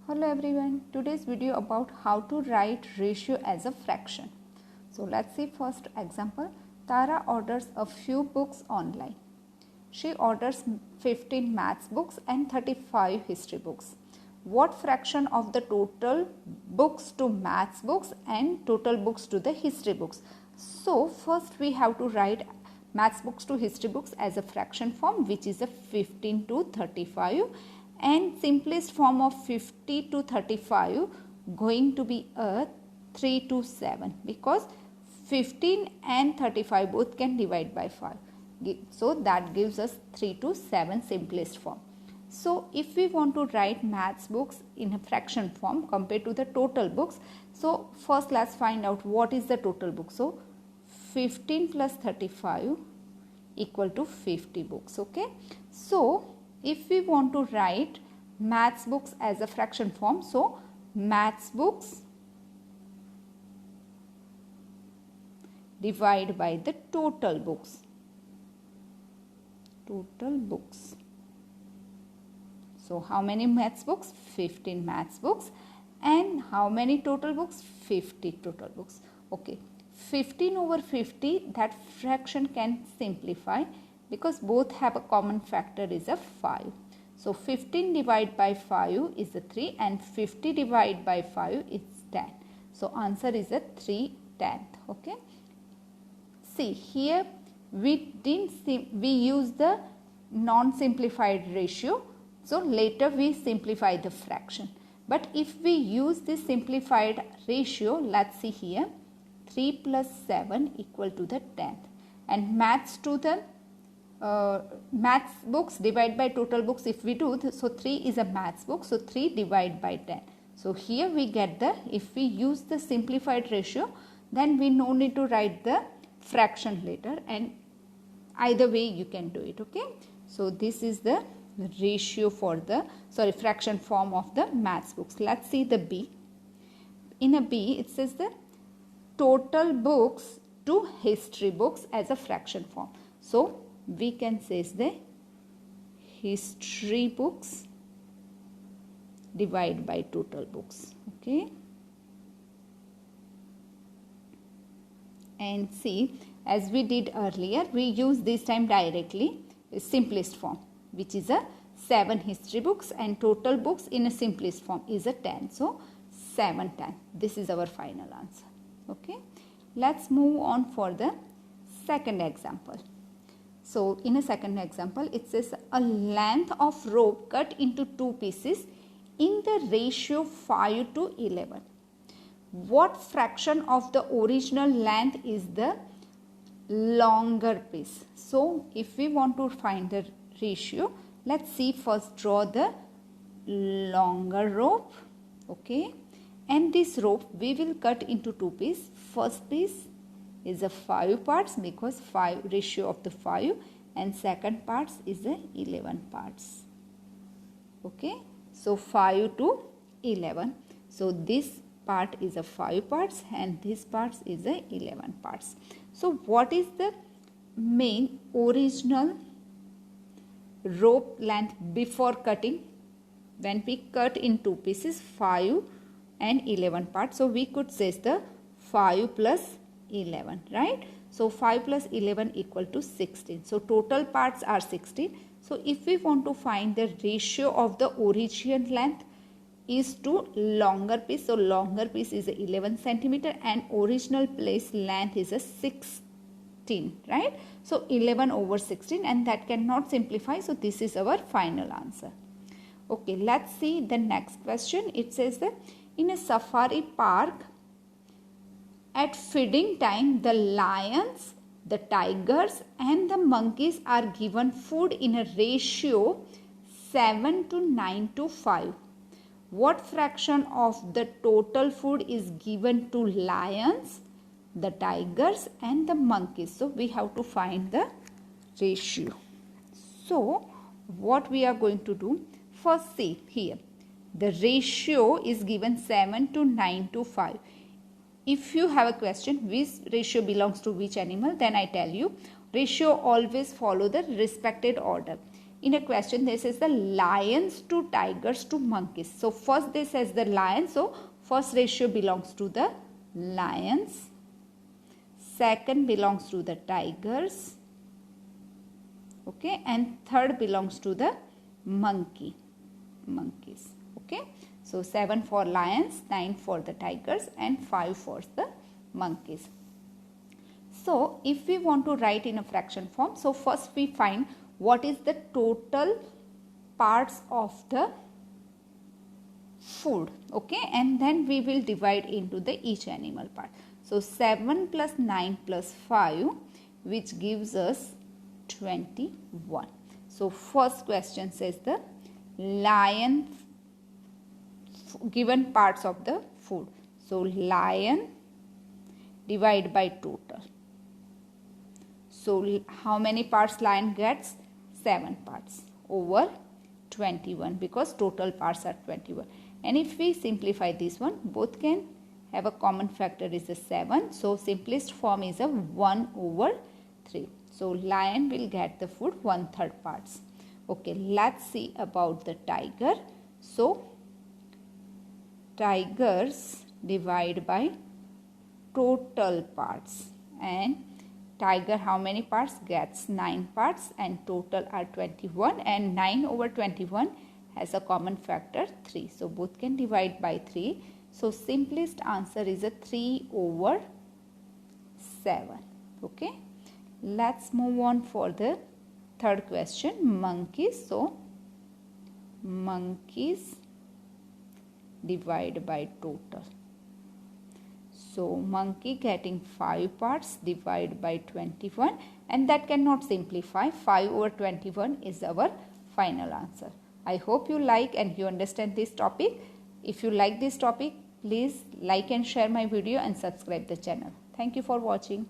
Hello everyone, today's video about how to write ratio as a fraction. So let's see first example. Tara orders a few books online. She orders 15 maths books and 35 history books. What fraction of the total books to maths books and total books to the history books? So first we have to write maths books to history books as a fraction form, which is a 15 to 35, and simplest form of 50 to 35 going to be a 3 to 7, because 15 and 35 both can divide by 5. So that gives us 3 to 7 simplest form. So if we want to write maths books in a fraction form compared to the total books, so first let's find out what is the total book. So 15 plus 35 equal to 50 books. Okay. So if we want to write maths books as a fraction form, so maths books divide by the total books. Total books. So how many maths books? 15 maths books. And how many total books? 50 total books. Okay. 15 over 50, that fraction can simplify because both have a common factor is a 5. So 15 divided by 5 is a 3 and 50 divided by 5 is 10. So answer is a 3/10. Okay. See here we use the non-simplified ratio. So later we simplify the fraction. But if we use this simplified ratio, let's see here, 3 plus 7 equal to the 10th. And maths to the maths books divide by total books, if we do, so 3 is a maths book, so 3 divide by 10. So here we get the, if we use the simplified ratio, then we no need to write the fraction later, and either way you can do it. Okay. So this is the ratio for the, fraction form of the maths books. Let's see the B. In a B it says the total books to history books as a fraction form. So we can say the history books divide by total books. Okay. And see, as we did earlier, we use this time directly simplest form, which is a 7 history books, and total books in a simplest form is a 10. So 7 10. This is our final answer. Okay. Let's move on for the second example. So in a second example, it says a length of rope cut into 2 pieces in the ratio 5 to 11. What fraction of the original length is the longer piece? So if we want to find the ratio, let's see, first draw the longer rope. Okay. And this rope we will cut into 2 pieces. First piece is a 5 parts because 5 ratio of the 5, and second parts is the 11 parts. Okay. So 5 to 11. So this part is a 5 parts and this parts is a 11 parts. So what is the main original rope length before cutting? When we cut in 2 pieces, 5 and 11 parts. So we could say the 5 plus 11, right? So 5 plus 11 equal to 16. So total parts are 16. So if we want to find the ratio of the origin length is to longer piece, so longer piece is 11 centimeter and original place length is a 16, right? So 11 over 16, and that cannot simplify. So this is our final answer. Okay, let's see the next question. It says that in a safari park at feeding time, the lions, the tigers and the monkeys are given food in a ratio 7 to 9 to 5. What fraction of the total food is given to lions, the tigers and the monkeys? So we have to find the ratio. So what we are going to do, first see here, the ratio is given 7 to 9 to 5. If you have a question which ratio belongs to which animal, then I tell you, ratio always follow the respected order. in a question this is the lions to tigers to monkeys. So first this has the lions, so first ratio belongs to the lions, second belongs to the tigers, okay, and third belongs to the monkeys. Okay, so 7 for lions, 9 for the tigers, and 5 for the monkeys. So if we want to write in a fraction form, so first we find what is the total parts of the food, okay, and then we will divide into the each animal part. So 7 plus 9 plus 5, which gives us 21. So first question says the lion given parts of the food. So lion divide by total. So how many parts lion gets? 7 parts over 21, because total parts are 21. And if we simplify this one, both can have a common factor is a 7. So simplest form is a 1 over 3. So lion will get the food 1/3 parts. Okay, let's see about the tiger. So tigers divide by total parts, and tiger how many parts? Gets 9 parts, and total are 21, and 9 over 21 has a common factor 3. So both can divide by 3. So simplest answer is a 3 over 7. Okay, let's move on for the third question, monkeys. So monkeys divide by total. So monkey getting 5 parts, divide by 21, and that cannot simplify. 5 over 21 is our final answer. I hope you like and you understand this topic. If you like this topic, please like and share my video and subscribe the channel. Thank you for watching.